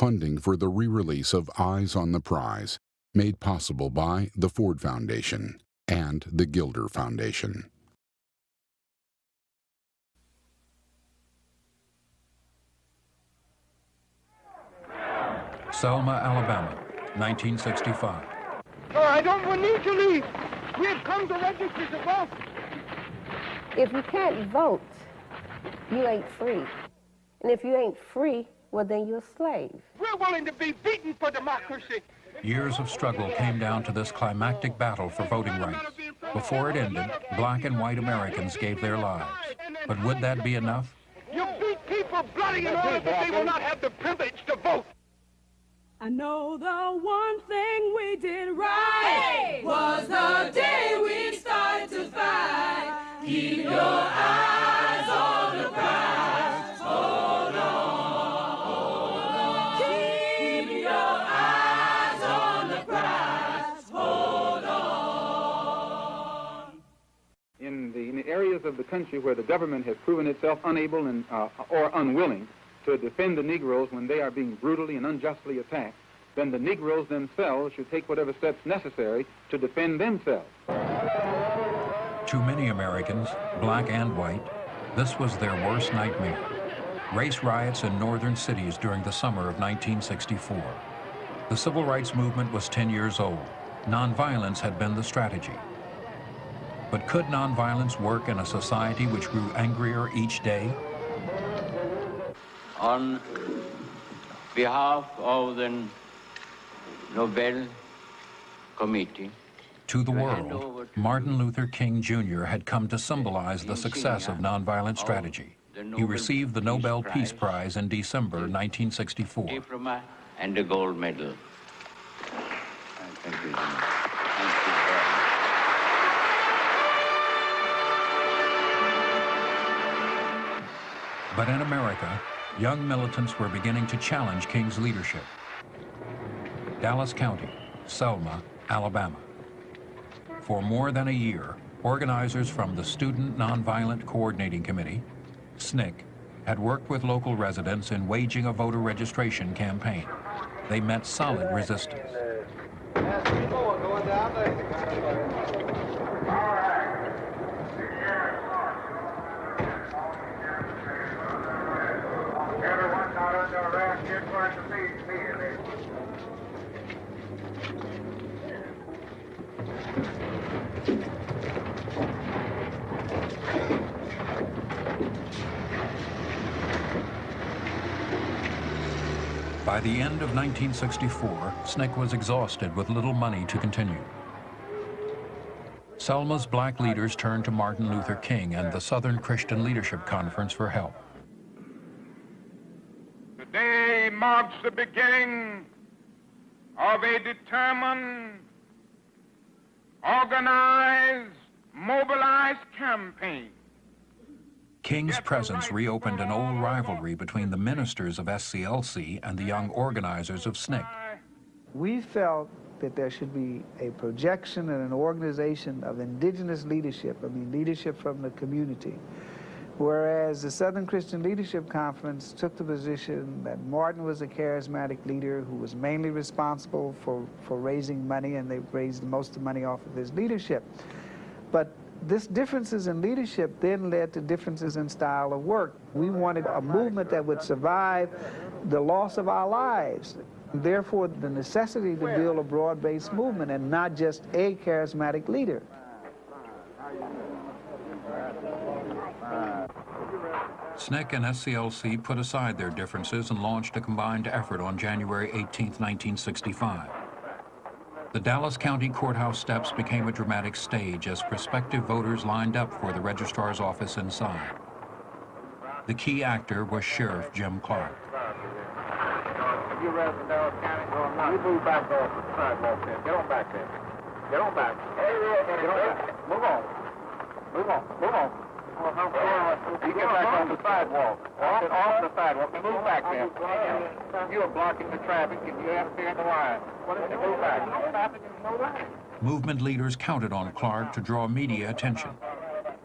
funding for the re-release of Eyes on the Prize, made possible by the Ford Foundation and the Gilder Foundation. Selma, Alabama, 1965. No, I don't need to leave. We have come to register to vote. If you can't vote, you ain't free. And if you ain't free, well, then you're a slave. We're willing to be beaten for democracy. Years of struggle came down to this climactic battle for voting rights. Before it ended, black and white Americans gave their lives. But would that be enough? You beat people bloody in order that they will not have the privilege to vote. I know the one thing we did right was the day we started to fight. Keep your eyes on the prize. Hold on, hold on. Keep your eyes on the prize. Hold on. In the areas of the country where the government has proven itself unable and, or unwilling to defend the Negroes when they are being brutally and unjustly attacked, then the Negroes themselves should take whatever steps necessary to defend themselves. To many Americans, black and white, this was their worst nightmare. Race riots in northern cities during the summer of 1964. The civil rights movement was 10 years old. Nonviolence had been the strategy. But could nonviolence work in a society which grew angrier each day? On behalf of the Nobel Committee, to the world, Martin Luther King Jr. had come to symbolize the success of nonviolent strategy. He received the Nobel Peace Prize in December 1964. Diploma and a gold medal. Thank you. But in America, young militants were beginning to challenge King's leadership. Dallas County, Selma, Alabama. For more than a year, organizers from the Student Nonviolent Coordinating Committee, SNCC, had worked with local residents in waging a voter registration campaign. They met solid resistance. By the end of 1964, SNCC was exhausted with little money to continue. Selma's black leaders turned to Martin Luther King and the Southern Christian Leadership Conference for help. Today marks the beginning of a determined, organized, mobilized campaign. King's presence reopened an old rivalry between the ministers of SCLC and the young organizers of SNCC. We felt that there should be a projection and an organization of indigenous leadership, leadership from the community. Whereas the Southern Christian Leadership Conference took the position that Martin was a charismatic leader who was mainly responsible for raising money, and they raised most of the money off of his leadership. But this differences in leadership then led to differences in style of work. We wanted a movement that would survive the loss of our lives. Therefore, the necessity to build a broad-based movement and not just a charismatic leader. SNCC and SCLC put aside their differences and launched a combined effort on January 18, 1965. The Dallas County Courthouse steps became a dramatic stage as prospective voters lined up for the registrar's office inside. The key actor was Sheriff Jim Clark. You residents of Dallas County, you move back off the sidewalk there. Get on back there. Get on back. Get on back. Move on. Move on. Move on. You get back on the sidewalk. Off the sidewalk. And move back there. You are blocking the traffic and you have to be in the line. Move back. Movement leaders counted on Clark to draw media attention,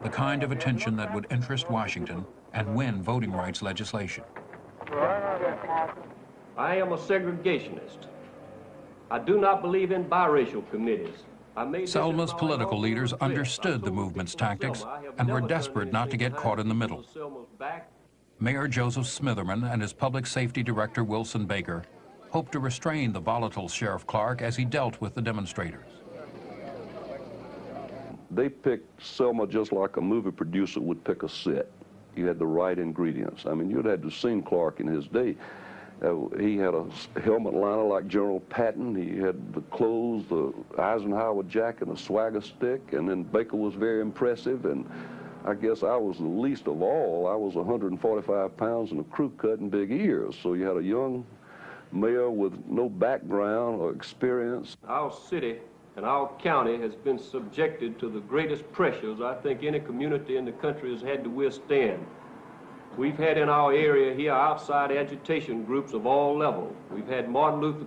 the kind of attention that would interest Washington and win voting rights legislation. I am a segregationist. I do not believe in biracial committees. Selma's political leaders understood the movement's tactics and were desperate not to get caught in the middle. Mayor Joseph Smitherman and his public safety director Wilson Baker hoped to restrain the volatile Sheriff Clark as he dealt with the demonstrators. They picked Selma just like a movie producer would pick a set. You had the right ingredients. I mean, you'd had to seen Clark in his day. He had a helmet liner like General Patton. He had the clothes, the Eisenhower jacket, and a swagger stick. And then Baker was very impressive. And I guess I was the least of all. I was 145 pounds and a crew cut and big ears. So you had a young mayor with no background or experience. Our city and our county has been subjected to the greatest pressures I think any community in the country has had to withstand. We've had in our area here outside agitation groups of all levels. We've had Martin Luther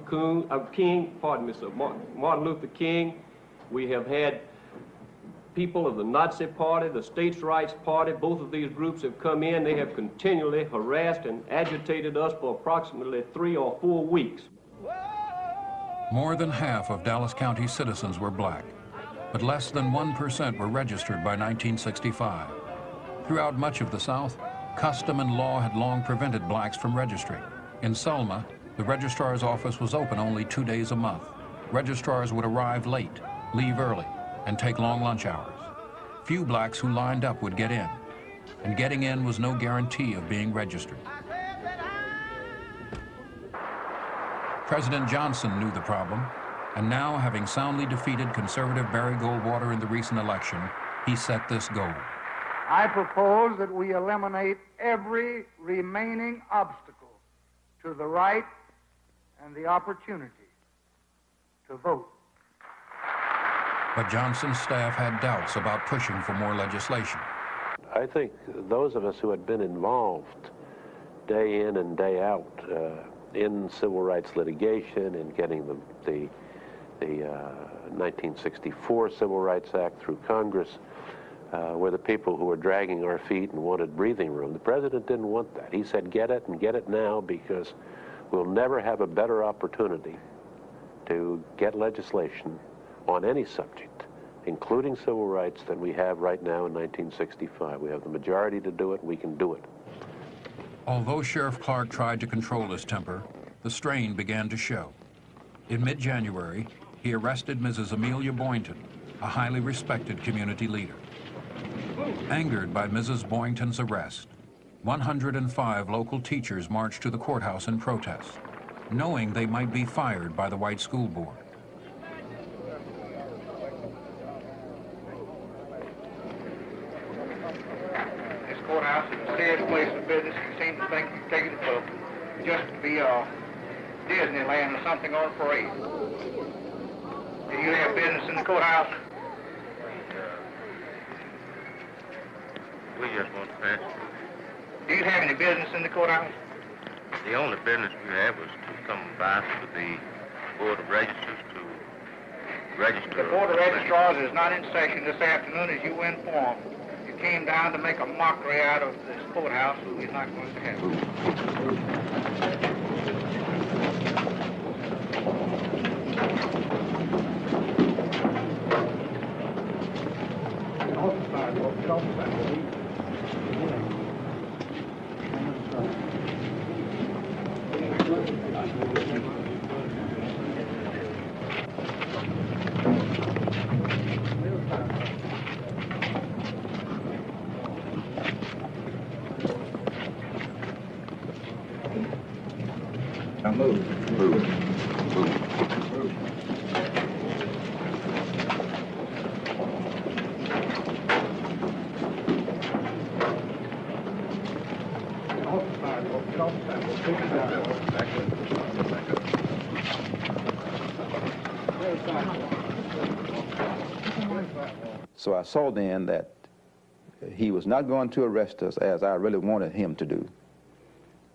King. We have had people of the Nazi Party, the States' Rights Party. Both of these groups have come in. They have continually harassed and agitated us for approximately 3 or 4 weeks. More than half of Dallas County citizens were black, but less than 1% were registered by 1965. Throughout much of the South, custom and law had long prevented blacks from registering. In Selma, the registrar's office was open only 2 days a month. Registrars would arrive late, leave early, and take long lunch hours. Few blacks who lined up would get in, and getting in was no guarantee of being registered. President Johnson knew the problem, and now, having soundly defeated conservative Barry Goldwater in the recent election, he set this goal. I propose that we eliminate every remaining obstacle to the right and the opportunity to vote. But Johnson's staff had doubts about pushing for more legislation. I think those of us who had been involved day in and day out in civil rights litigation, in getting the 1964 Civil Rights Act through Congress, were the people who were dragging our feet and wanted breathing room. The president didn't want that. He said, get it and get it now, because we'll never have a better opportunity to get legislation on any subject, including civil rights, than we have right now in 1965. We have the majority to do it, we can do it. Although Sheriff Clark tried to control his temper, the strain began to show. In mid-January, he arrested Mrs. Amelia Boynton, a highly respected community leader. Angered by Mrs. Boynton's arrest, 105 local teachers marched to the courthouse in protest, knowing they might be fired by the white school board. This courthouse is a serious place of business. You seem to think you've taken it for just to be Disneyland or something on parade. Do you have business in the courthouse? We just want to pass. Do you have any business in the courthouse? The only business we have was to come by to the Board of Registers to register. The Board of Registrars is not in session this afternoon, as you were informed. You came down to make a mockery out of this courthouse. We're not going to have it. Now move. Move. So I saw then that he was not going to arrest us as I really wanted him to do.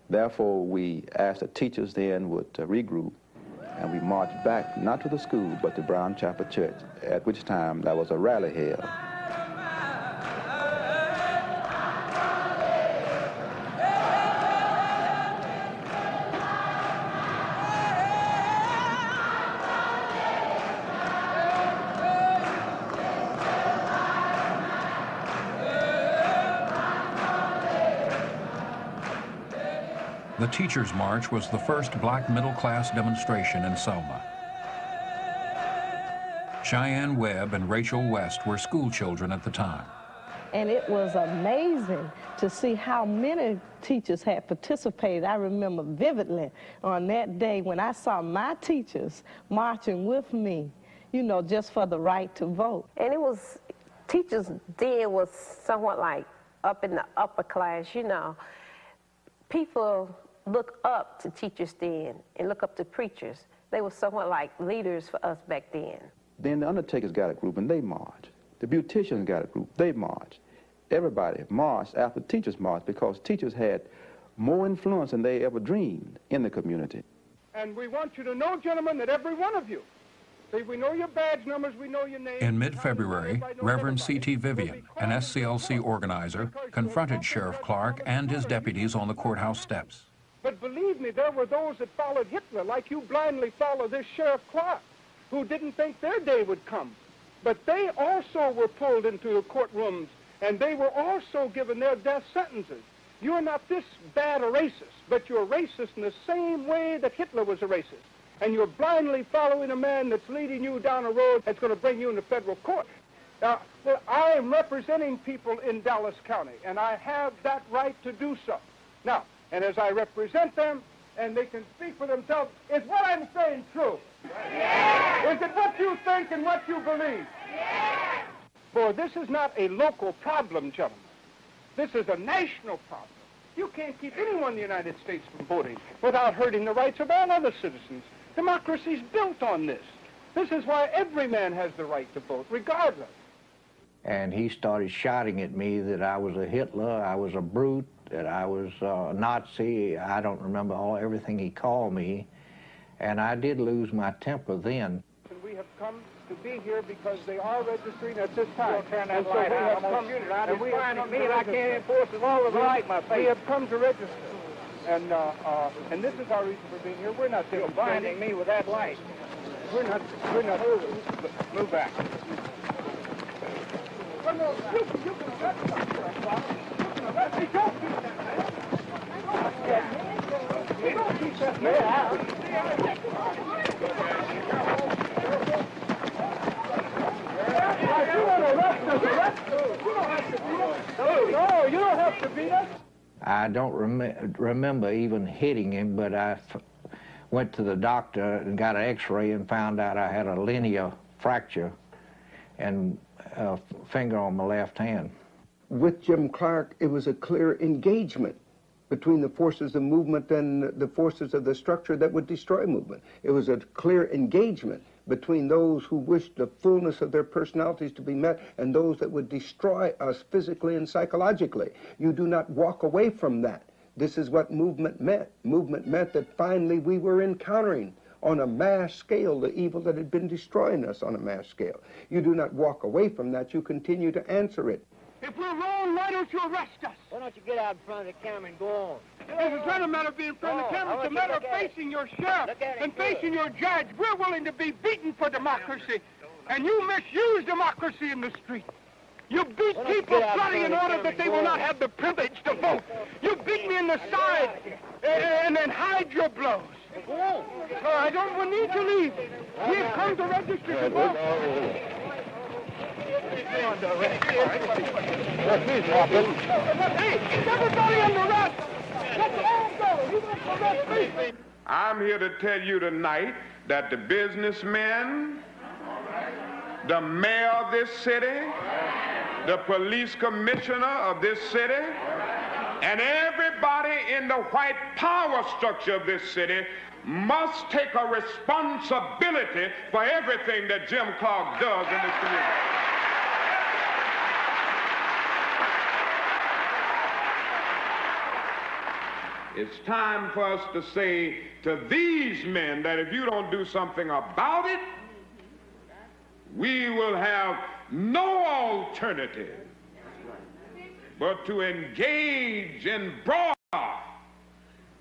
Therefore, we asked the teachers then would regroup, and we marched back, not to the school, but to Brown Chapel Church, at which time there was a rally held. The Teachers' March was the first black middle-class demonstration in Selma. Cheyenne Webb and Rachel West were school children at the time. And it was amazing to see how many teachers had participated. I remember vividly on that day when I saw my teachers marching with me, you know, just for the right to vote. And it was, teachers then was somewhat like up in the upper class, you know. People look up to teachers then and look up to preachers. They were somewhat like leaders for us back then. Then the undertakers got a group and they marched. The beauticians got a group, they marched. Everybody marched after teachers marched because teachers had more influence than they ever dreamed in the community. And we want you to know, gentlemen, that every one of you, see, we know your badge numbers, we know your names. In mid-February, Reverend C.T. Vivian, an SCLC organizer, confronted Sheriff Clark and his deputies on the courthouse steps. But believe me, there were those that followed Hitler, like you blindly follow this Sheriff Clark, who didn't think their day would come. But they also were pulled into the courtrooms, and they were also given their death sentences. You're not this bad a racist, but you're racist in the same way that Hitler was a racist. And you're blindly following a man that's leading you down a road that's going to bring you into federal court. Now, I am representing people in Dallas County, and I have that right to do so. Now, and as I represent them, and they can speak for themselves, is what I'm saying true? Yes. Is it what you think and what you believe? Yes. For this is not a local problem, gentlemen. This is a national problem. You can't keep anyone in the United States from voting without hurting the rights of all other citizens. Democracy's built on this. This is why every man has the right to vote, regardless. And he started shouting at me that I was a Hitler, I was a brute, that I was a Nazi. I don't remember everything he called me. And I did lose my temper then. We have come to be here because they are registering at this time. Turn that light out. And we find me and I can't enforce the law with the light in my face. We have come to register. And this is our reason for being here. We're not You're blinding me with that light. We're not Move back. Well, no, you can arrest us. Don't keep that man out. You want to arrest us? You don't have to beat us. No, you don't have to beat us. I don't remember even hitting him, but I went to the doctor and got an x-ray and found out I had a linear fracture and a finger on my left hand. With Jim Clark, it was a clear engagement between the forces of movement and the forces of the structure that would destroy movement. It was a clear engagement between those who wished the fullness of their personalities to be met and those that would destroy us physically and psychologically. You do not walk away from that. This is what movement meant. Movement meant that finally we were encountering on a mass scale the evil that had been destroying us on a mass scale. You do not walk away from that. You continue to answer it. If we're wrong, why don't you arrest us? Why don't you get out in front of the camera and go on? It's not a matter of being in front of the camera. It's a matter of facing your sheriff and facing your judge. We're willing to be beaten for democracy, and you misuse democracy in the street. You beat people bloody in order that they will not have the privilege to vote. You beat me in the side and then hide your blows. Go on. I don't need to leave. We have come to register to vote. Hey, everybody under arrest! Let them all go! You don't arrest me! I'm here to tell you tonight that the businessmen, the mayor of this city, the police commissioner of this city, and everybody in the white power structure of this city must take a responsibility for everything that Jim Clark does in this community. It's time for us to say to these men that if you don't do something about it, we will have no alternative but to engage in broader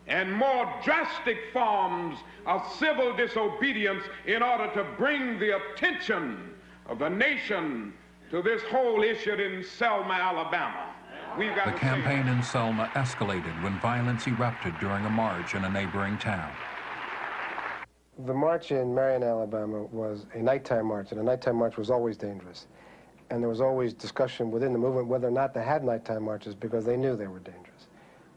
and more drastic forms of civil disobedience in order to bring the attention of the nation to this whole issue in Selma, Alabama. The campaign in Selma escalated when violence erupted during a march in a neighboring town. The march in Marion, Alabama was a nighttime march, and a nighttime march was always dangerous. And there was always discussion within the movement whether or not to have nighttime marches because they knew they were dangerous.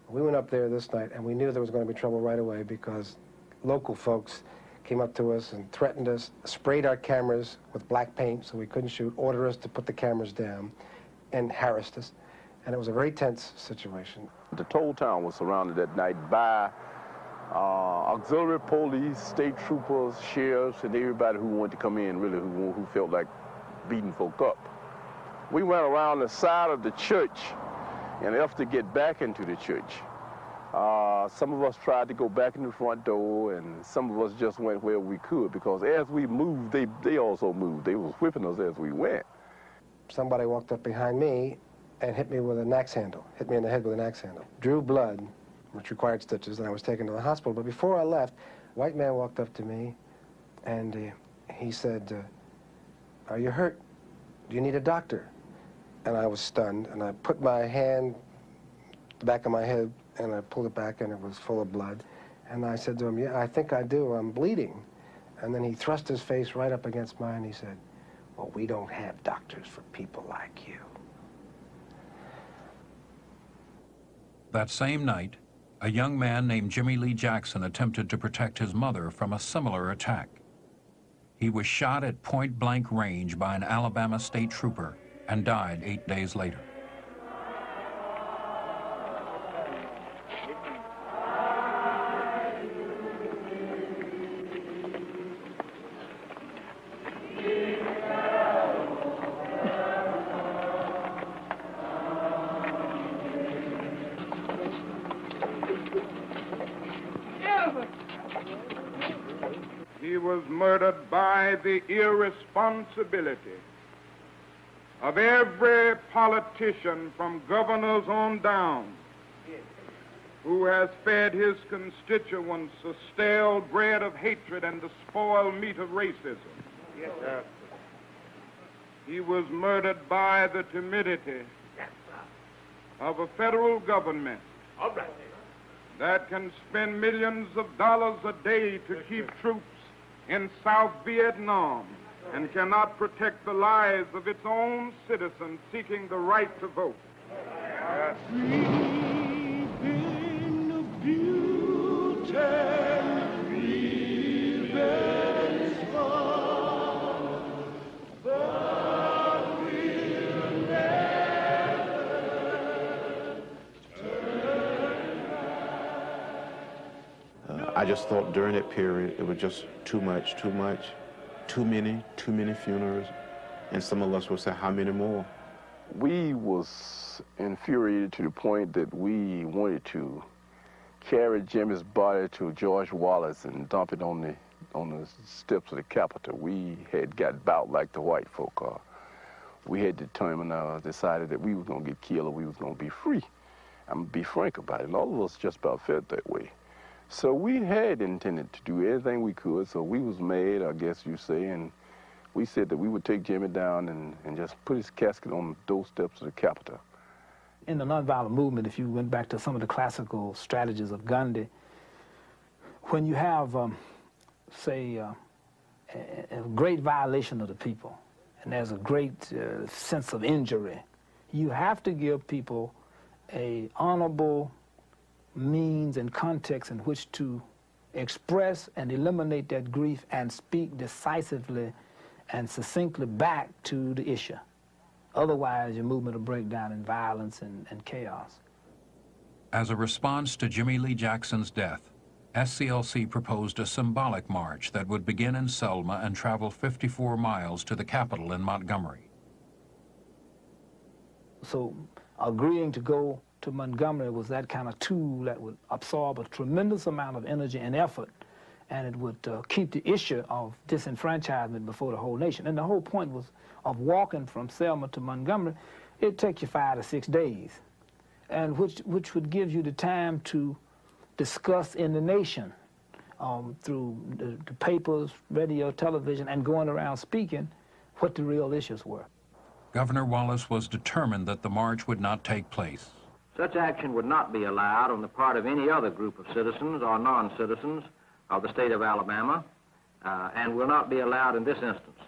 We went up there this night, and we knew there was going to be trouble right away because local folks came up to us and threatened us, sprayed our cameras with black paint so we couldn't shoot, ordered us to put the cameras down, and harassed us. And it was a very tense situation. The whole town was surrounded that night by auxiliary police, state troopers, sheriffs, and everybody who wanted to come in, really, who felt like beating folk up. We went around the side of the church in an effort to get back into the church. Some of us tried to go back in the front door, and some of us just went where we could, because as we moved, they also moved. They was whipping us as we went. Somebody walked up behind me and hit me with an axe handle, hit me in the head with an axe handle. Drew blood, which required stitches, and I was taken to the hospital. But before I left, a white man walked up to me, and he said, "Are you hurt? Do you need a doctor?" And I was stunned, and I put my hand, the back of my head, and I pulled it back, and it was full of blood. And I said to him, "Yeah, I think I do. I'm bleeding." And then he thrust his face right up against mine, and he said, "Well, we don't have doctors for people like you." That same night, a young man named Jimmy Lee Jackson attempted to protect his mother from a similar attack. He was shot at point-blank range by an Alabama state trooper and died 8 days later. He was murdered by the irresponsibility of every politician from governors on down who has fed his constituents the stale bread of hatred and the spoiled meat of racism. Yes, sir. He was murdered by the timidity of a federal government that can spend millions of dollars a day to keep troops in South Vietnam and cannot protect the lives of its own citizens seeking the right to vote. I just thought during that period it was just too much, too many funerals, and some of us would say, how many more? We was infuriated to the point that we wanted to carry Jimmy's body to George Wallace and dump it on the steps of the Capitol. We had got about like the white folk are. We had decided that we was gonna get killed or we was gonna be free. I'm gonna be frank about it, and all of us just about felt that way. So we had intended to do everything we could, so we was mad, I guess you say, and we said that we would take Jimmy down and just put his casket on those steps of the Capitol. In the nonviolent movement, if you went back to some of the classical strategies of Gandhi, when you have, say, a great violation of the people, and there's a great sense of injury, you have to give people a honorable means and context in which to express and eliminate that grief and speak decisively and succinctly back to the issue. Otherwise, your movement will break down in violence and chaos. As a response to Jimmy Lee Jackson's death, SCLC proposed a symbolic march that would begin in Selma and travel 54 miles to the Capitol in Montgomery. So agreeing to go to Montgomery was that kind of tool that would absorb a tremendous amount of energy and effort, and it would keep the issue of disenfranchisement before the whole nation. And the whole point was of walking from Selma to Montgomery, it'd take you 5 to 6 days, and which would give you the time to discuss in the nation through the papers, radio, television, and going around speaking what the real issues were. Governor Wallace was determined that the march would not take place. Such action would not be allowed on the part of any other group of citizens or non-citizens of the state of Alabama, and will not be allowed in this instance.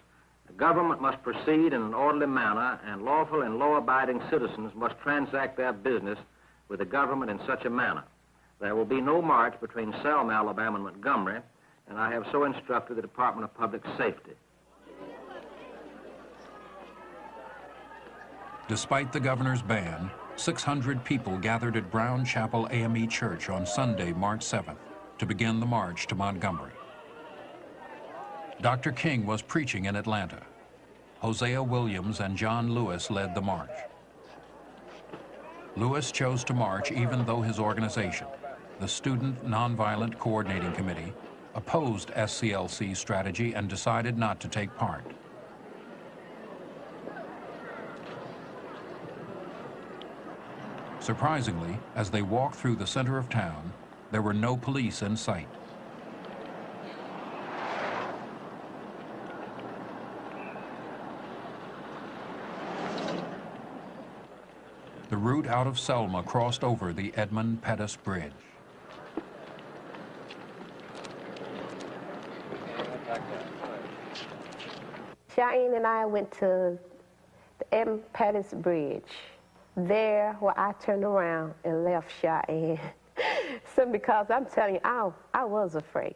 The government must proceed in an orderly manner, and lawful and law-abiding citizens must transact their business with the government in such a manner. There will be no march between Selma, Alabama, and Montgomery, and I have so instructed the Department of Public Safety. Despite the governor's ban, 600 people gathered at Brown Chapel AME Church on Sunday, March 7th, to begin the march to Montgomery. Dr. King was preaching in Atlanta. Hosea Williams and John Lewis led the march. Lewis chose to march even though his organization, the Student Nonviolent Coordinating Committee, opposed SCLC's strategy and decided not to take part. Surprisingly, as they walked through the center of town, there were no police in sight. The route out of Selma crossed over the Edmund-Pettus Bridge. Cheyenne and I went to the Edmund-Pettus Bridge. There where I turned around and left Cheyenne. Simply because I'm telling you, I was afraid.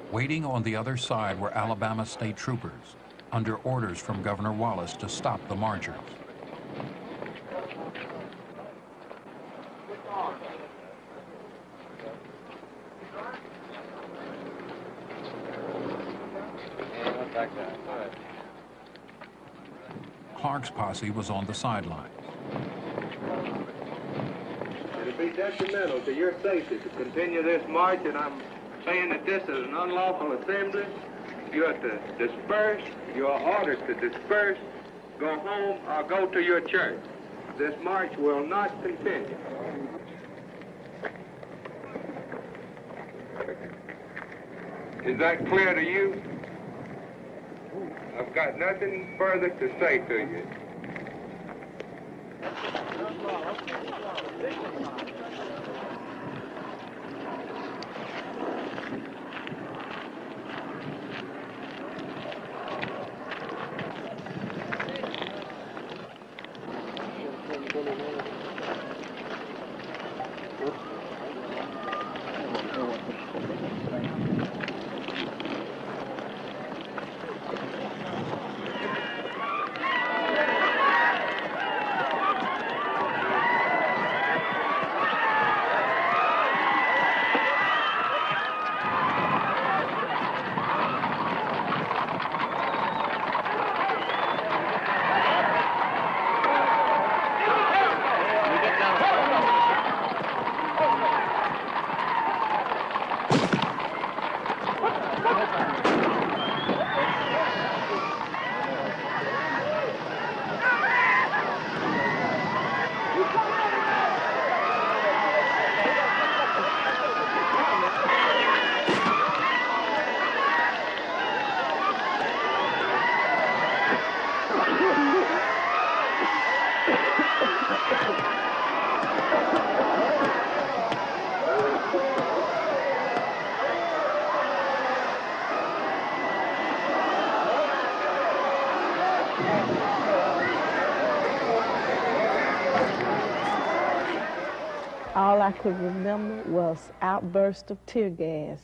Waiting on the other side were Alabama state troopers, under orders from Governor Wallace to stop the marchers. Clark's posse was on the sidelines. It'll be detrimental to your safety to continue this march, and I'm saying that this is an unlawful assembly. You have to disperse. You are ordered to disperse, go home, or go to your church. This march will not continue. Is that clear to you? I've got nothing further to say to you. All I could remember was outbursts of tear gas.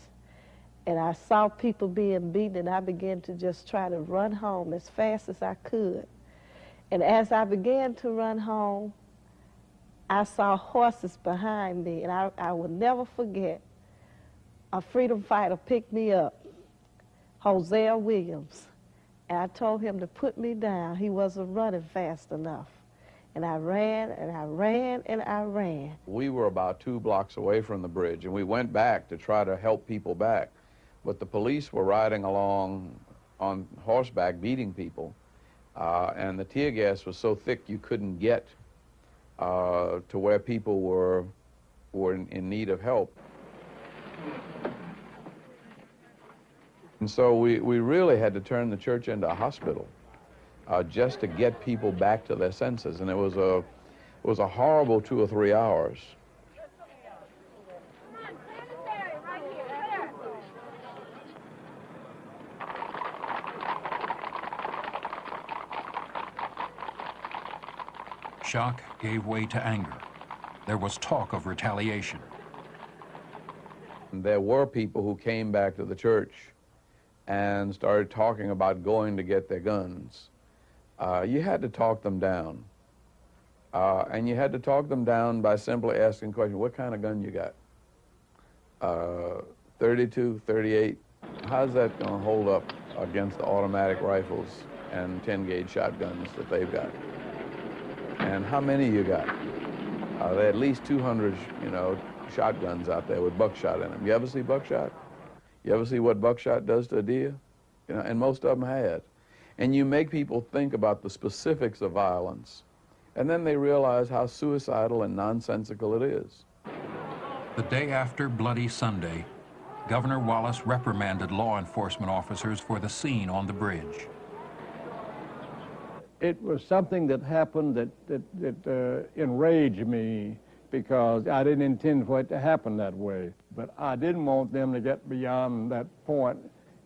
And I saw people being beaten, and I began to just try to run home as fast as I could. And as I began to run home, I saw horses behind me, and I will never forget a freedom fighter picked me up, Hosea Williams. And I told him to put me down. He wasn't running fast enough. And I ran, and I ran, and I ran. We were about 2 blocks away from the bridge, and we went back to try to help people back. But the police were riding along on horseback, beating people, and the tear gas was so thick you couldn't get to where people were in need of help. And so we really had to turn the church into a hospital just to get people back to their senses. And it was a horrible 2 or 3 hours. Shock gave way to anger. There was talk of retaliation. There were people who came back to the church and started talking about going to get their guns. You had to talk them down. And you had to talk them down by simply asking questions. What kind of gun you got? 32, 38? How's that going to hold up against the automatic rifles and 10-gauge shotguns that they've got? And how many you got? There are at least 200, shotguns out there with buckshot in them. You ever see buckshot? You ever see what buckshot does to a deer? And most of them had. And you make people think about the specifics of violence, and then they realize how suicidal and nonsensical it is. The day after Bloody Sunday, Governor Wallace reprimanded law enforcement officers for the scene on the bridge. It was something that happened that enraged me, because I didn't intend for it to happen that way. But I didn't want them to get beyond that point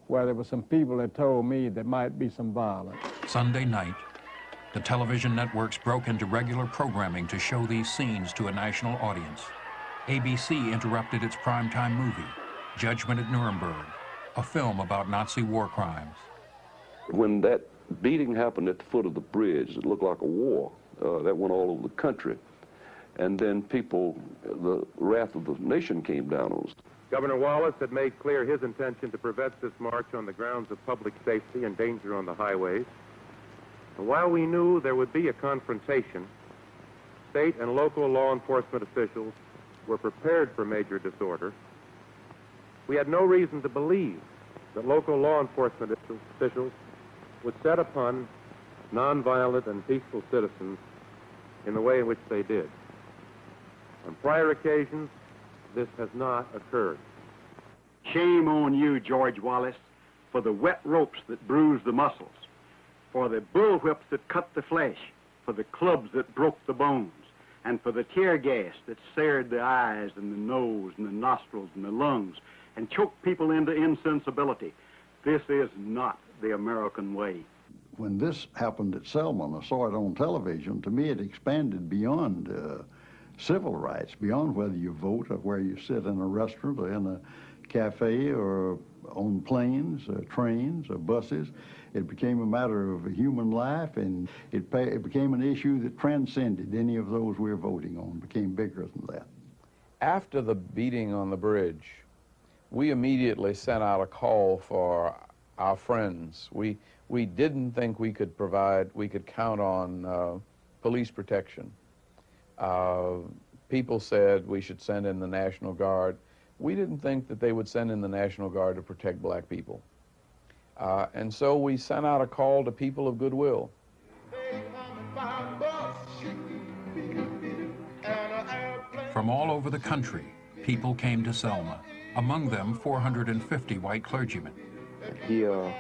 where there were some people that told me there might be some violence. Sunday night, the television networks broke into regular programming to show these scenes to a national audience. ABC interrupted its primetime movie, Judgment at Nuremberg, a film about Nazi war crimes. When that beating happened at the foot of the bridge, it looked like a war. That went all over the country. And then the wrath of the nation came down on us. Governor Wallace had made clear his intention to prevent this march on the grounds of public safety and danger on the highways. And while we knew there would be a confrontation, state and local law enforcement officials were prepared for major disorder. We had no reason to believe that local law enforcement officials would set upon nonviolent and peaceful citizens in the way in which they did. On prior occasions, this has not occurred. Shame on you, George Wallace, for the wet ropes that bruise the muscles, for the bullwhips that cut the flesh, for the clubs that broke the bones, and for the tear gas that seared the eyes and the nose and the nostrils and the lungs and choked people into insensibility. This is not the American way. When this happened at Selma, and I saw it on television, to me it expanded beyond civil rights, beyond whether you vote or where you sit in a restaurant or in a cafe or on planes or trains or buses. It became a matter of human life, and it became an issue that transcended any of those we're voting on, became bigger than that. After the beating on the bridge, we immediately sent out a call for our friends. We didn't think we could count on police protection. People said we should send in the National Guard. We didn't think that they would send in the National Guard to protect black people. And so we sent out a call to people of goodwill. From all over the country, people came to Selma, among them 450 white clergymen. Here,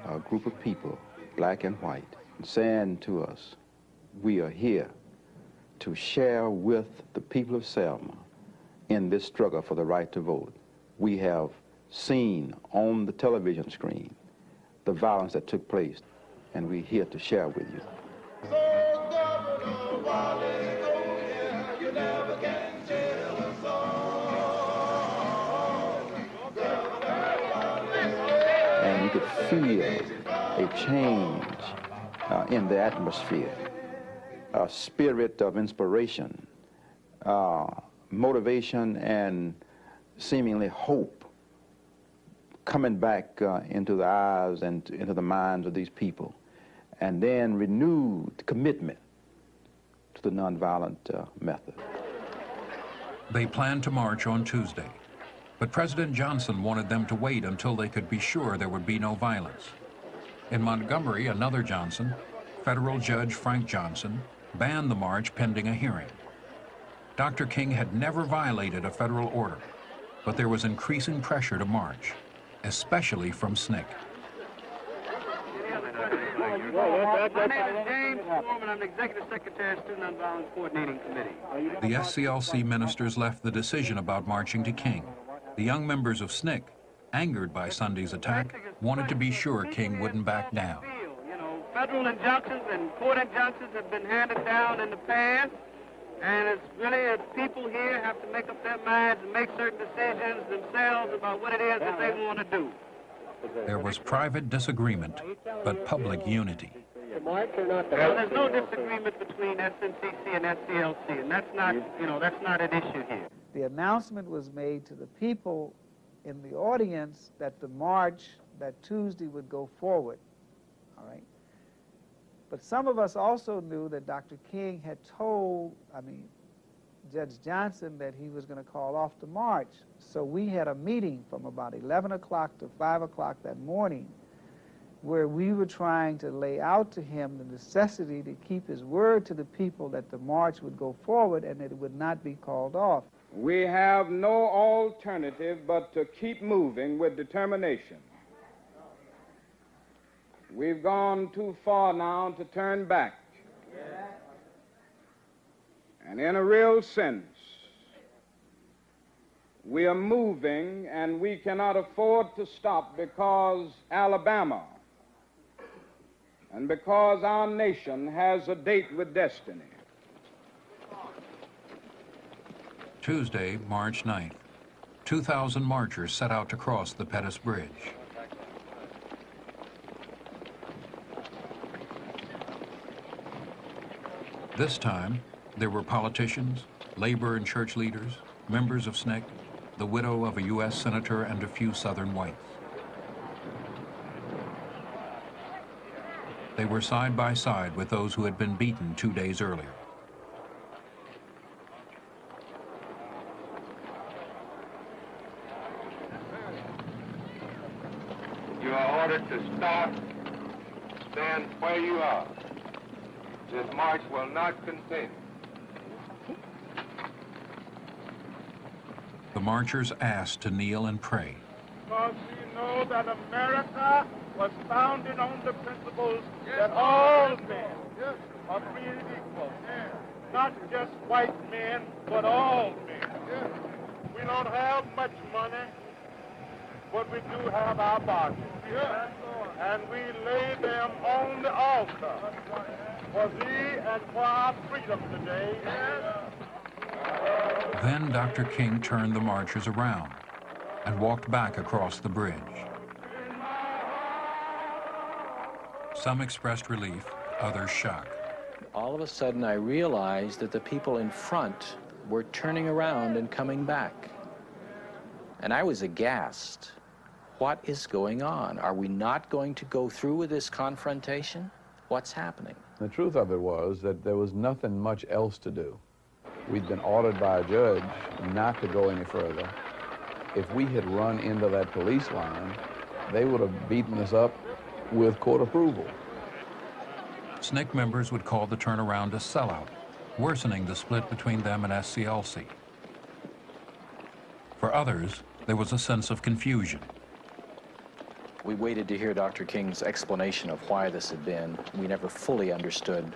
a group of people, black and white, saying to us, we are here to share with the people of Selma in this struggle for the right to vote. We have seen on the television screen the violence that took place, and we're here to share with you. And you could feel a change in the atmosphere, a spirit of inspiration, motivation, and seemingly hope coming back into the eyes and into the minds of these people, and then renewed commitment to the nonviolent method. They planned to march on Tuesday, but President Johnson wanted them to wait until they could be sure there would be no violence. In Montgomery, another Johnson, federal judge Frank Johnson, banned the march pending a hearing. Dr. King had never violated a federal order, but there was increasing pressure to march. especially from SNCC. My name is James Foreman. I'm the Executive Secretary of Student Nonviolence Coordinating Committee. The SCLC ministers left the decision about marching to King. The young members of SNCC, angered by Sunday's attack, wanted to be sure King wouldn't back down. You know, federal injunctions and court injunctions have been handed down in the past, and it's really people here have to make up their minds and make certain decisions themselves about what it is that they want to do. There was private disagreement, but public unity. Well, there's no disagreement between SNCC and SCLC, and that's not, that's not an issue here. The announcement was made to the people in the audience that the march that Tuesday would go forward, all right? But some of us also knew that Dr. King had told, Judge Johnson, that he was going to call off the march. So we had a meeting from about 11 o'clock to 5 o'clock that morning where we were trying to lay out to him the necessity to keep his word to the people that the march would go forward and that it would not be called off. We have no alternative but to keep moving with determination. We've gone too far now to turn back. And in a real sense, we are moving and we cannot afford to stop because Alabama and because our nation has a date with destiny. Tuesday, March 9th, 2,000 marchers set out to cross the Pettus Bridge. This time, there were politicians, labor and church leaders, members of SNCC, the widow of a U.S. senator, and a few Southern whites. They were side by side with those who had been beaten 2 days earlier. You are ordered to stop, stand where you are. This march will not continue. The marchers asked to kneel and pray. Because we know that America was founded on the principles that all men are created equal. Not just white men, but all men. We don't have much money, but we do have our bodies. And we lay them on the altar for thee and for our freedom today. Then Dr. King turned the marchers around and walked back across the bridge. Some expressed relief, others shock. All of a sudden, I realized that the people in front were turning around and coming back. And I was aghast. What is going on? Are we not going to go through with this confrontation? What's happening? The truth of it was that there was nothing much else to do. We'd been ordered by a judge not to go any further. If we had run into that police line, they would have beaten us up with court approval. SNCC members would call the turnaround a sellout, worsening the split between them and SCLC. For others, there was a sense of confusion. We waited to hear Dr. King's explanation of why this had been. We never fully understood.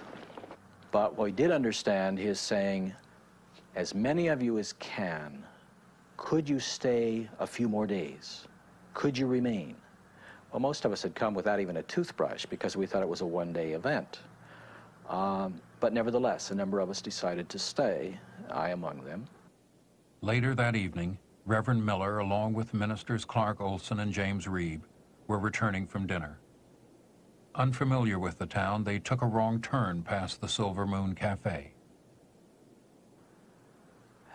But what we did understand, his saying, as many of you as can, could you stay a few more days? Could you remain? Well, most of us had come without even a toothbrush because we thought it was a one-day event. But nevertheless, a number of us decided to stay, I among them. Later that evening, Reverend Miller, along with ministers Clark Olson and James Reeb, were returning from dinner. Unfamiliar with the town, they took a wrong turn past the Silver Moon Cafe.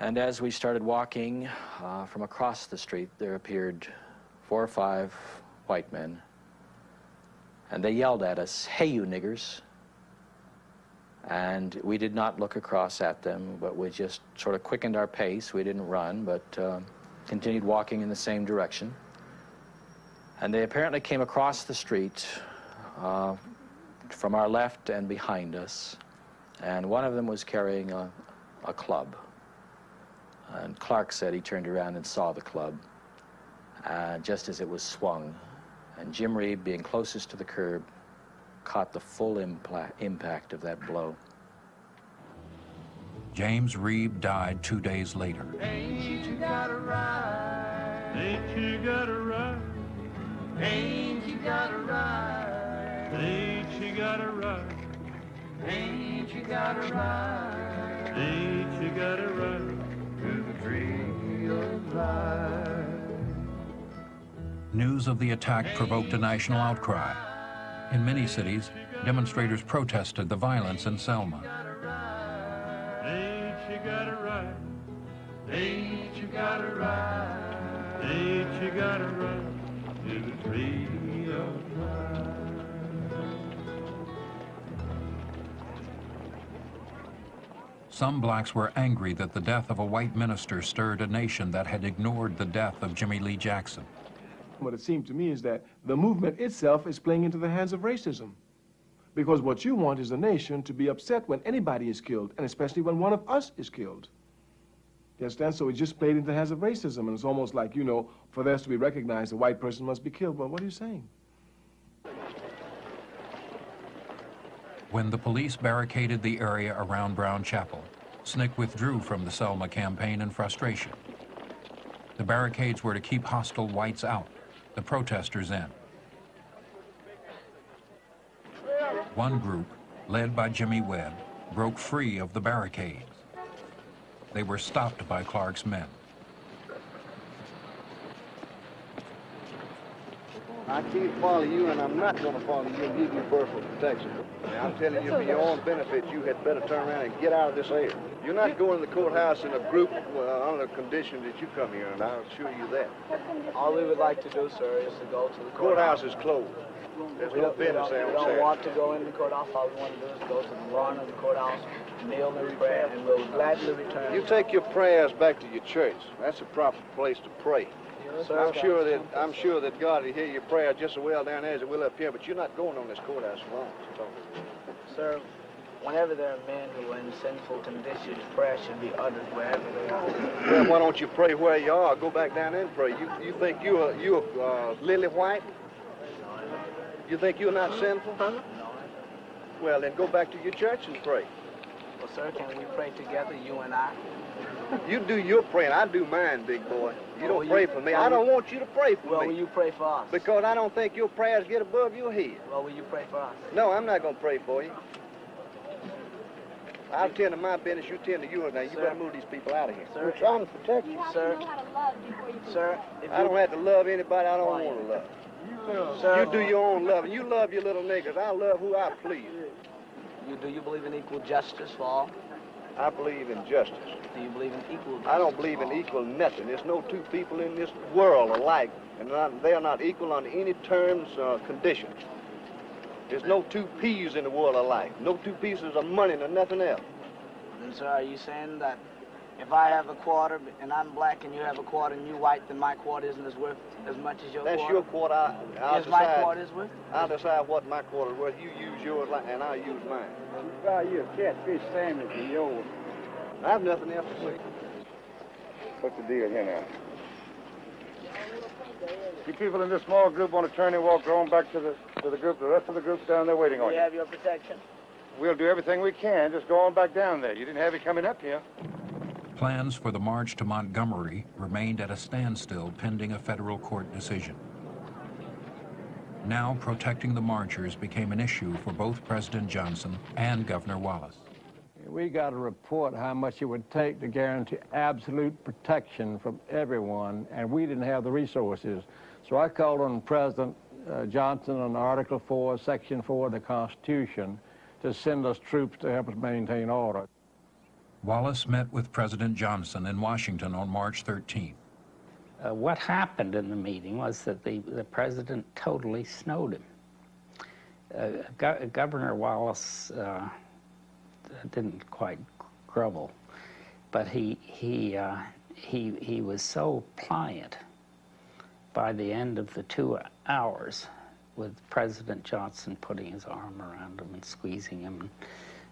And as we started walking from across the street, there appeared 4 or 5 white men. And they yelled at us, "Hey, you niggers." And we did not look across at them, but we just sort of quickened our pace. We didn't run, but continued walking in the same direction. And they apparently came across the street from our left and behind us. And one of them was carrying a club. And Clark said he turned around and saw the club. just as it was swung. And Jim Reeb, being closest to the curb, caught the full impact of that blow. James Reeb died 2 days later. Ain't you got a right? Ain't you got a right? Ain't you got a right? Ain't you got a right? Ain't you got a right? Ain't you got a right to the tree of life? News of the attack provoked a national outcry. In many cities, demonstrators protested the violence in Selma. Ain't you got a right? Ain't you got a right? Ain't you got a right to the tree of life? Some blacks were angry that the death of a white minister stirred a nation that had ignored the death of Jimmy Lee Jackson. What it seemed to me is that the movement itself is playing into the hands of racism. Because what you want is a nation to be upset when anybody is killed, and especially when one of us is killed. You understand? So it just played into the hands of racism, and it's almost like, you know, for this to be recognized, a white person must be killed. Well, what are you saying? When the police barricaded the area around Brown Chapel, SNCC withdrew from the Selma campaign in frustration. The barricades were to keep hostile whites out, the protesters in. One group, led by Jimmy Webb, broke free of the barricades. They were stopped by Clark's men. I can't follow you, and I'm not going to follow you and give you personal protection. I'm telling you, for your own benefit, you had better turn around and get out of this area. You're not going to the courthouse in a group on the condition that you come here, and I'll assure you that. All we would like to do, sir, is to go to the Courthouse is closed. There's no business there on We don't Saturday. want to go in the courthouse. All we want to do is go to the lawn of the courthouse, kneel in prayer, and we'll gladly return. You take your prayers back to your church. That's the proper place to pray. Sir, I'm sure that God will hear your prayer just as well down there as it will up here, but you're not going on this courthouse alone. Sir, whenever there are men who are in sinful conditions, prayer should be uttered wherever they are. Well, why don't you pray where you are? Go back down there and pray. You think you're lily white? You think you're not sinful? No. Well, then go back to your church and pray. Well, sir, can we pray together, you and I? You do your praying. I do mine, big boy. You don't pray for me. I don't want you to pray for me. Well, will you pray for us? Because I don't think your prayers get above your head. Well, will you pray for us? No, I'm not going to pray for you. I'll tend to my business, you tend to yours. Now, you better move these people out of here. Sir, we're trying to protect you. Sir, sir, I don't have to love anybody I don't want to love. Sir, You do your own loving. You love your little niggas. I love who I please. Do you believe in equal justice for all? I believe in justice. Do you believe in equal justice? I don't believe in equal nothing. There's no two people in this world alike, and they are not equal on any terms or conditions. There's no two peas in the world alike. No two pieces of money nor nothing else. Then, sir, are you saying that if I have a quarter and I'm black and you have a quarter and you white, then my quarter isn't as worth as much as your quarter? That's your quarter. I'll my decide, quarter is worth? I'll decide what my quarter is worth. You use yours and I'll use mine. Buy you a catfish sandwich and yours. I have nothing else to say. What's the deal here now? You people in this small group want to turn and walk on back to the group. The rest of the group's down there waiting on We you. have your protection. We'll do everything we can. Just go on back down there. You didn't have it coming up here. Plans for the march to Montgomery remained at a standstill pending a federal court decision. Now, protecting the marchers became an issue for both President Johnson and Governor Wallace. We got to report how much it would take to guarantee absolute protection from everyone, and we didn't have the resources. So I called on President Johnson on Article 4, Section 4 of the Constitution to send us troops to help us maintain order. Wallace met with President Johnson in Washington on March 13th. What happened in the meeting was that the president totally snowed him. Governor Wallace didn't quite grovel, but he was so pliant by the end of the 2 hours, with President Johnson putting his arm around him and squeezing him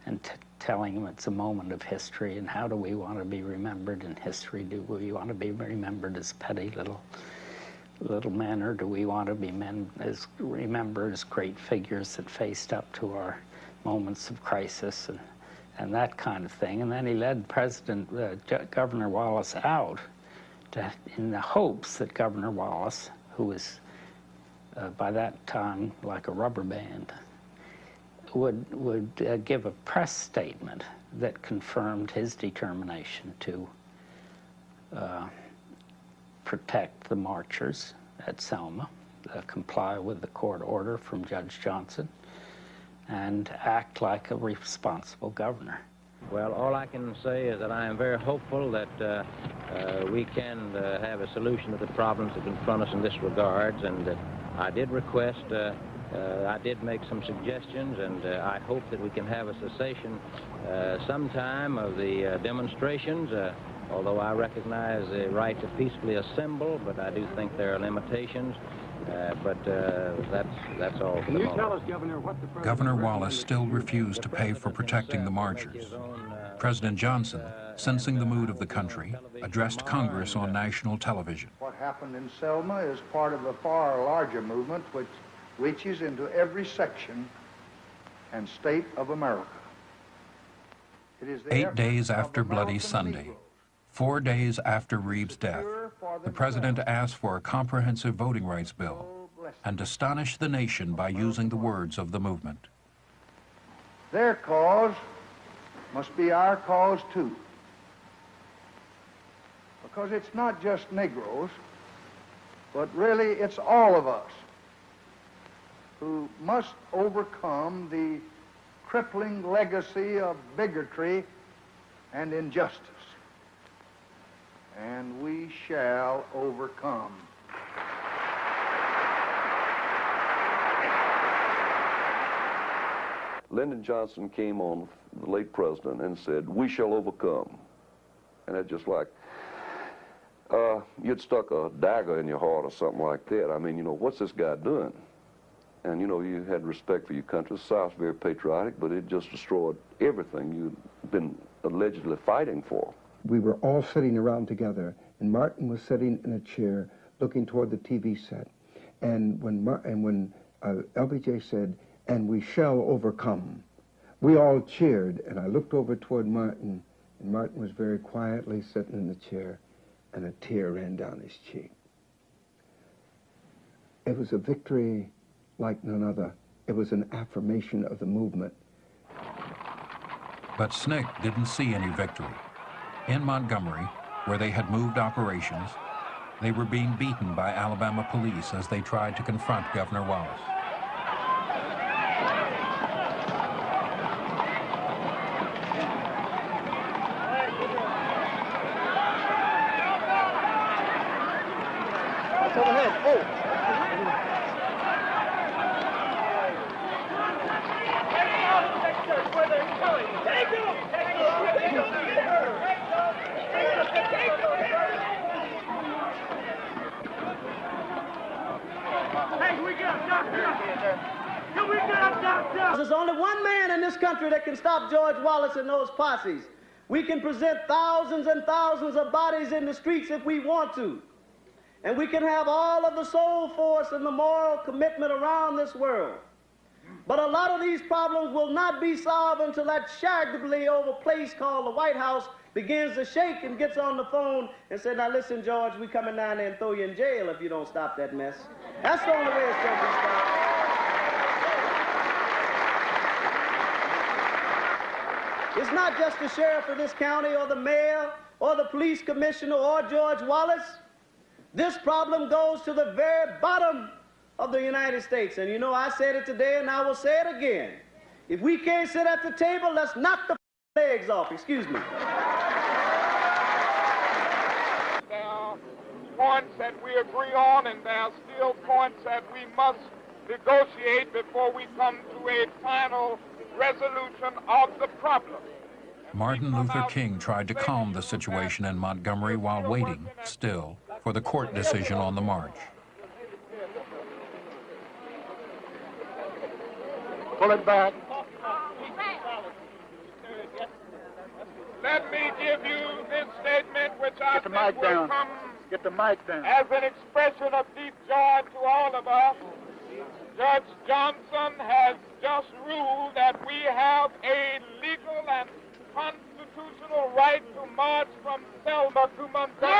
and telling him it's a moment of history, and how do we want to be remembered in history? Do we want to be remembered as petty little little men, or do we want to be men remembered as great figures that faced up to our moments of crisis and that kind of thing. And then he led Governor Wallace out in the hopes that Governor Wallace, who was by that time like a rubber band, would give a press statement that confirmed his determination to protect the marchers at Selma, comply with the court order from Judge Johnson, and act like a responsible governor. Well, all I can say is that I am very hopeful that we can have a solution to the problems that confront us in this regard, and that I did request, I did make some suggestions, and I hope that we can have a cessation sometime of the demonstrations, although I recognize the right to peacefully assemble, but I do think there are limitations. But that's all for the moment. Can you tell us, Governor, what the President... Governor Wallace still refused to pay for protecting the marchers. President Johnson, sensing the mood of the country, addressed Congress on national television. What happened in Selma is part of a far larger movement which reaches into every section and state of America. It is 8 days after Bloody Sunday, 4 days after Reeb's death, the president asked for a comprehensive voting rights bill and astonished the nation by using the words of the movement. Their cause must be our cause too. Because it's not just Negroes, but really it's all of us who must overcome the crippling legacy of bigotry and injustice. And we shall overcome. Lyndon Johnson came on, the late president, and said, "We shall overcome." And it's just like, you'd stuck a dagger in your heart or something like that. I mean, you know, what's this guy doing? And, you know, you had respect for your country. The South's very patriotic, but it just destroyed everything you'd been allegedly fighting for. We were all sitting around together, and Martin was sitting in a chair looking toward the TV set. And when LBJ said, "And we shall overcome," we all cheered, and I looked over toward Martin, and Martin was very quietly sitting in the chair, and a tear ran down his cheek. It was a victory like none other. It was an affirmation of the movement. But SNCC didn't see any victory. In Montgomery, where they had moved operations, they were being beaten by Alabama police as they tried to confront Governor Wallace. That's overhead. Oh! There's only one man in this country that can stop George Wallace and those posses. We can present thousands and thousands of bodies in the streets if we want to. And we can have all of the soul force and the moral commitment around this world. But a lot of these problems will not be solved until that shaggably over place called the White House begins to shake and gets on the phone and says, "Now listen, George, we coming down there and throw you in jail if you don't stop that mess." That's the only way it's going to be stopped. It's not just the sheriff of this county or the mayor or the police commissioner or George Wallace. This problem goes to the very bottom of the United States. And you know, I said it today and I will say it again. If we can't sit at the table, let's knock the legs off. Excuse me. There are points that we agree on, and there are still points that we must negotiate before we come to a final resolution of the problem. Martin Luther King tried to calm the situation in Montgomery while waiting, still, for the court decision on the march. Pull it back. Let me give you this statement, which I think will come Get the mic down. As an expression of deep joy to all of us, Judge Johnson has just ruled that we have a legal and constitutional right to march from Selma to Montgomery.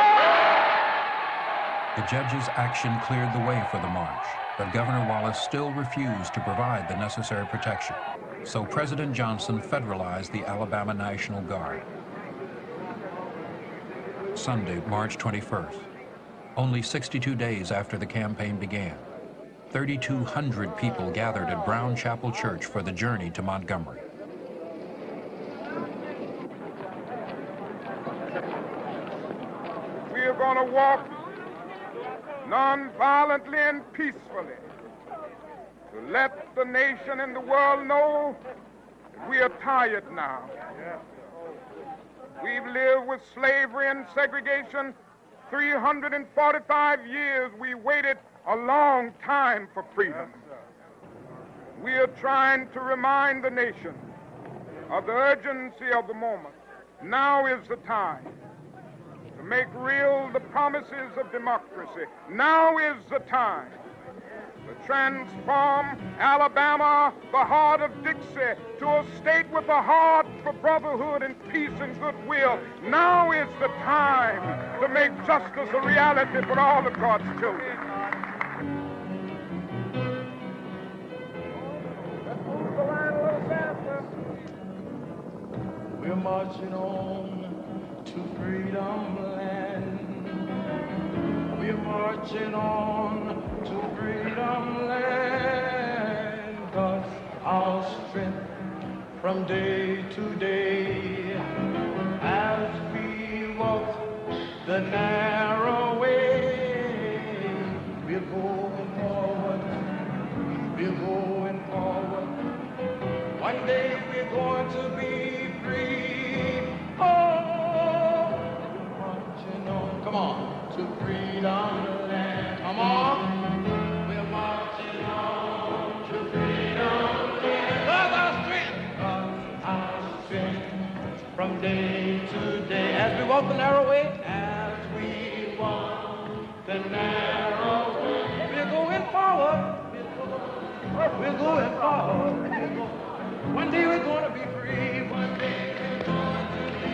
The judge's action cleared the way for the march, but Governor Wallace still refused to provide the necessary protection. So President Johnson federalized the Alabama National Guard. Sunday, March 21st. Only 62 days after the campaign began, 3,200 people gathered at Brown Chapel Church for the journey to Montgomery. We are going to walk non-violently and peacefully to let the nation and the world know that we are tired now. We've lived with slavery and segregation 345 years. We waited a long time for freedom. We are trying to remind the nation of the urgency of the moment. Now is the time to make real the promises of democracy. Now is the time to transform Alabama, the heart of Dixie, to a state with a heart for brotherhood and peace and goodwill. Now is the time to make justice a reality for all of God's children. We're marching on to freedom land. We're marching on to freedom land. 'Cause our strength from day to day as we walk the narrow way. We're going forward. We're going forward. One day we're going to be free. Oh, we're marching on. Come on, to freedom land. Come on. We're marching on to freedom land. 'Cause our strength from day to day as we walk the narrow way. As we walk the narrow way. We're going forward. We're going forward. One day we're going to be free. One day we're going to be.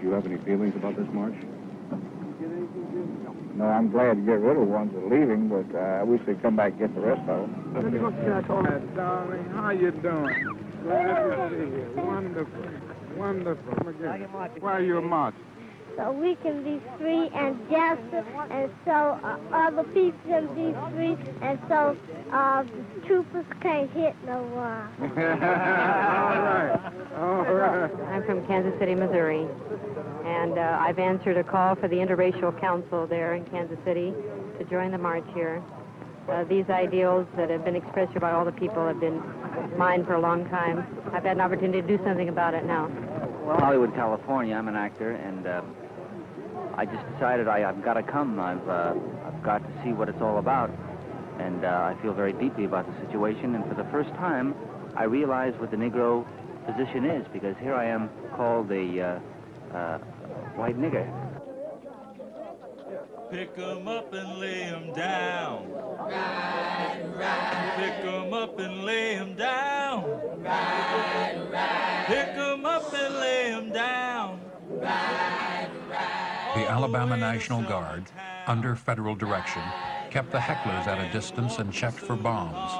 Do you have any feelings about this march? No, I'm glad to get rid of the ones that are leaving, but I wish they'd come back and get the rest of them. Darling, how you doing? Glad to see you. Wonderful. Wonderful. Why are you marching? So we can be free and just, and so other people can be free, and so troopers can't hit no one. All right. I'm from Kansas City, Missouri, and I've answered a call for the Interracial Council there in Kansas City to join the march here. These ideals that have been expressed here by all the people have been mine for a long time. I've had an opportunity to do something about it now. Well, Hollywood, California. I'm an actor, and I just decided I've got to come. I've got to see what it's all about, and I feel very deeply about the situation. And for the first time, I realize what the Negro position is, because here I am called a white nigger. Pick 'em up and lay 'em down. Right, right. Pick 'em up and lay 'em down. Right, right. Pick 'em up and lay 'em down. Right, right. The Alabama National Guard, under federal direction, kept the hecklers at a distance and checked for bombs.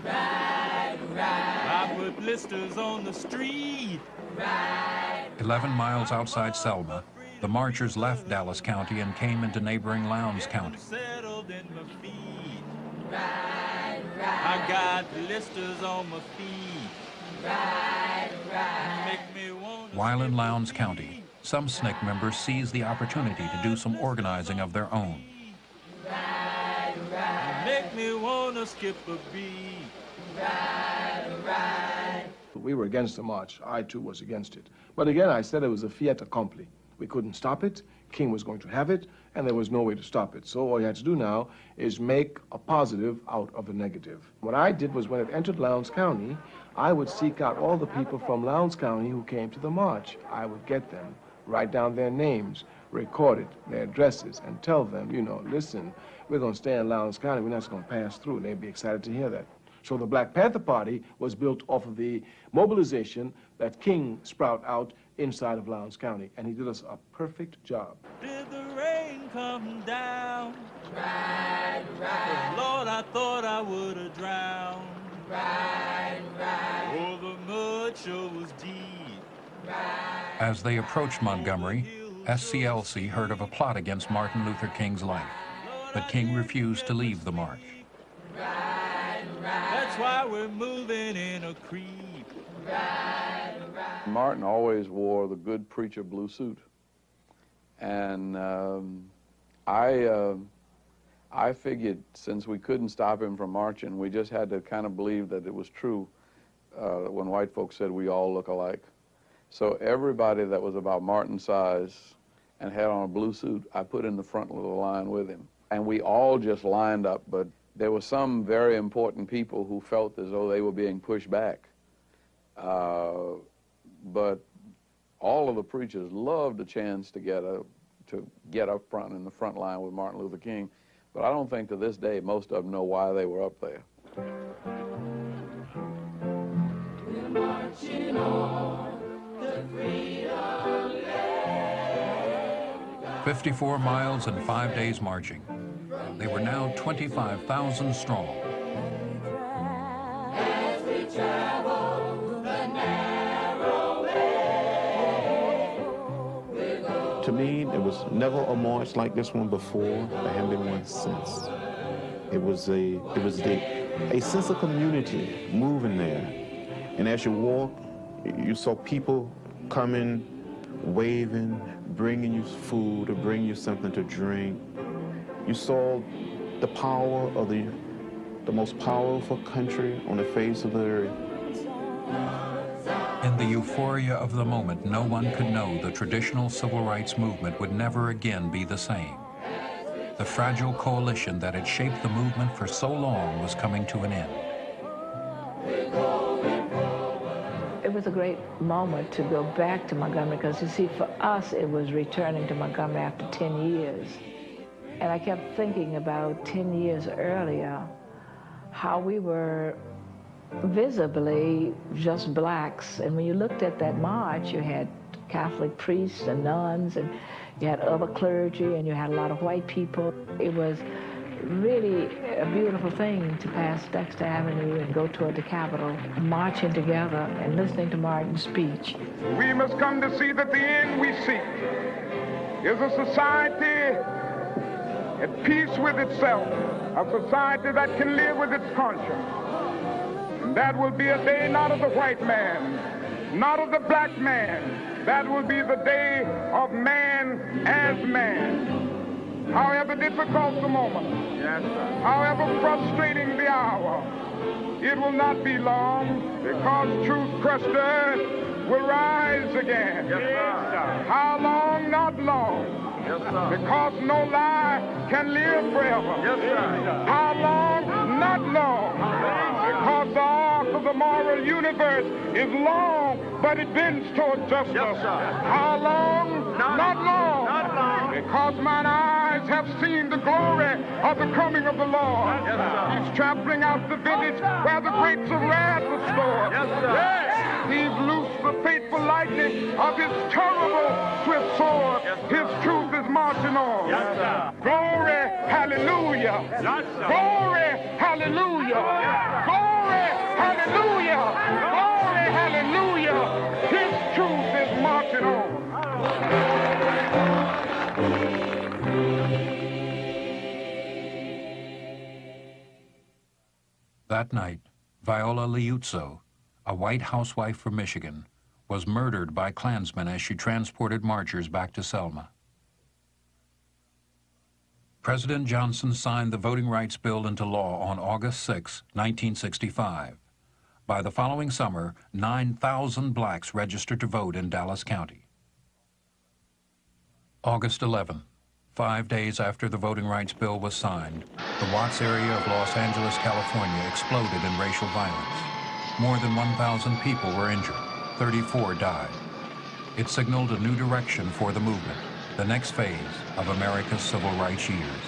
Right, right. I put blisters on the street. Right. 11 miles outside Selma, the marchers left Dallas County and came into neighboring Lowndes County. Settled in my feet. Right, right. I got blisters on my feet. Right, right. Make me want. While in Lowndes County, some SNCC members seized the opportunity to do some organizing of their own. Right, right. Make me want to skip a beat. Right, right. We were against the march. I, too, was against it. But again, I said it was a fait accompli. We couldn't stop it King was going to have it, and there was no way to stop it. So all you had to do now is make a positive out of a negative. What I did was when it entered Lowndes County, I would seek out all the people from Lowndes County who came to the march. I would get them, write down their names, record it, their addresses, and tell them, you know, listen, we're going to stay in Lowndes County, we're not just going to pass through. They'd be excited to hear that. So the Black Panther Party was built off of the mobilization that King sprout out inside of Lowndes County, and he did us a perfect job. Did the rain come down? Right, right. Lord, I thought I would have drowned. Right, right. Oh, the mud sure was deep. Right. As they approached Montgomery, SCLC heard of a plot against Martin Luther King's life, but King refused to leave the march. Right, right. That's why we're moving in a creep. Right, right. Martin always wore the good preacher blue suit, and I figured since we couldn't stop him from marching, we just had to kind of believe that it was true when white folks said we all look alike. So everybody that was about Martin's size and had on a blue suit, I put in the front of the line with him. And we all just lined up, but there were some very important people who felt as though they were being pushed back. But all of the preachers loved a chance to get up front in the front line with Martin Luther King. But I don't think to this day most of them know why they were up there. We're marching on the freedom land. 54 miles and 5 days marching. They were now 25,000 strong. As we travel the narrow way, to me, there was never a march like this one before. There hadn't been one since. It was a sense of community moving there. And as you walk, you saw people coming, waving, bringing you food or bringing you something to drink. You saw the power of the most powerful country on the face of the earth. In the euphoria of the moment, no one could know the traditional civil rights movement would never again be the same. The fragile coalition that had shaped the movement for so long was coming to an end. It was a great moment to go back to Montgomery because, you see, for us, it was returning to Montgomery after 10 years. And I kept thinking about 10 years earlier, how we were visibly just blacks. And when you looked at that march, you had Catholic priests and nuns, and you had other clergy, and you had a lot of white people. It was really a beautiful thing to pass Dexter Avenue and go toward the Capitol, marching together and listening to Martin's speech. We must come to see that the end we seek is a society at peace with itself, a society that can live with its conscience. And that will be a day not of the white man, not of the black man. That will be the day of man as man. However difficult the moment, yes, however frustrating the hour, it will not be long, because truth crushed earth will rise again. Yes, how long? Not long. Yes, because no lie can live forever. Yes, how long? Not long. Because the arc of the moral universe is long, but it bends toward justice. Yes, how long? Not long. Not long. Because mine eyes have seen the glory of the coming of the Lord. Yes, he's trampling out the vintage where the grapes of wrath were stored. Yes, he's loosed the fateful lightning of his terrible swift sword. His truth is marching on. Glory, hallelujah. Glory, hallelujah. Glory, hallelujah. Glory, hallelujah. His truth is marching on. That night, Viola Liuzzo, a white housewife from Michigan, was murdered by Klansmen as she transported marchers back to Selma. President Johnson signed the Voting Rights Bill into law on August 6, 1965. By the following summer, 9,000 blacks registered to vote in Dallas County. August 11, 5 days after the voting rights bill was signed, the Watts area of Los Angeles, California exploded in racial violence. More than 1,000 people were injured. 34 died. It signaled a new direction for the movement, the next phase of America's civil rights years.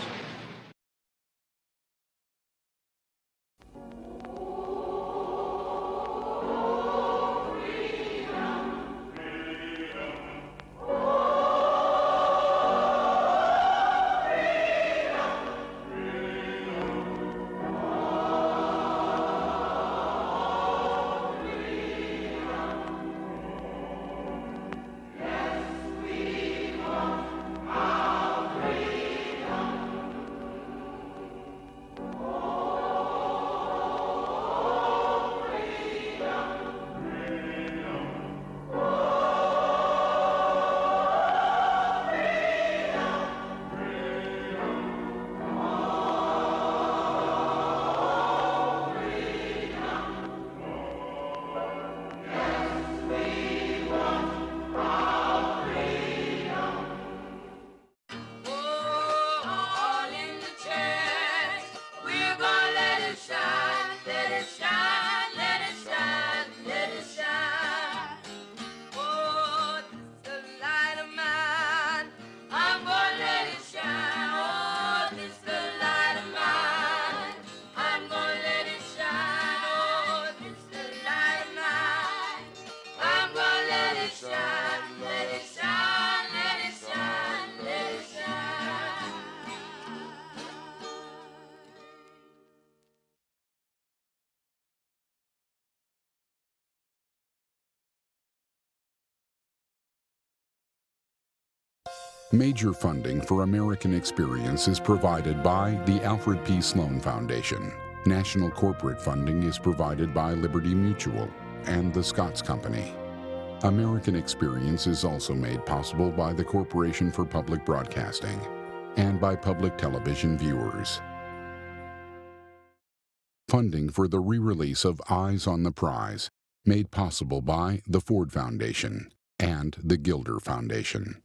Major funding for American Experience is provided by the Alfred P. Sloan Foundation. National corporate funding is provided by Liberty Mutual and the Scotts Company. American Experience is also made possible by the Corporation for Public Broadcasting and by public television viewers. Funding for the re-release of Eyes on the Prize, made possible by the Ford Foundation and the Gilder Foundation.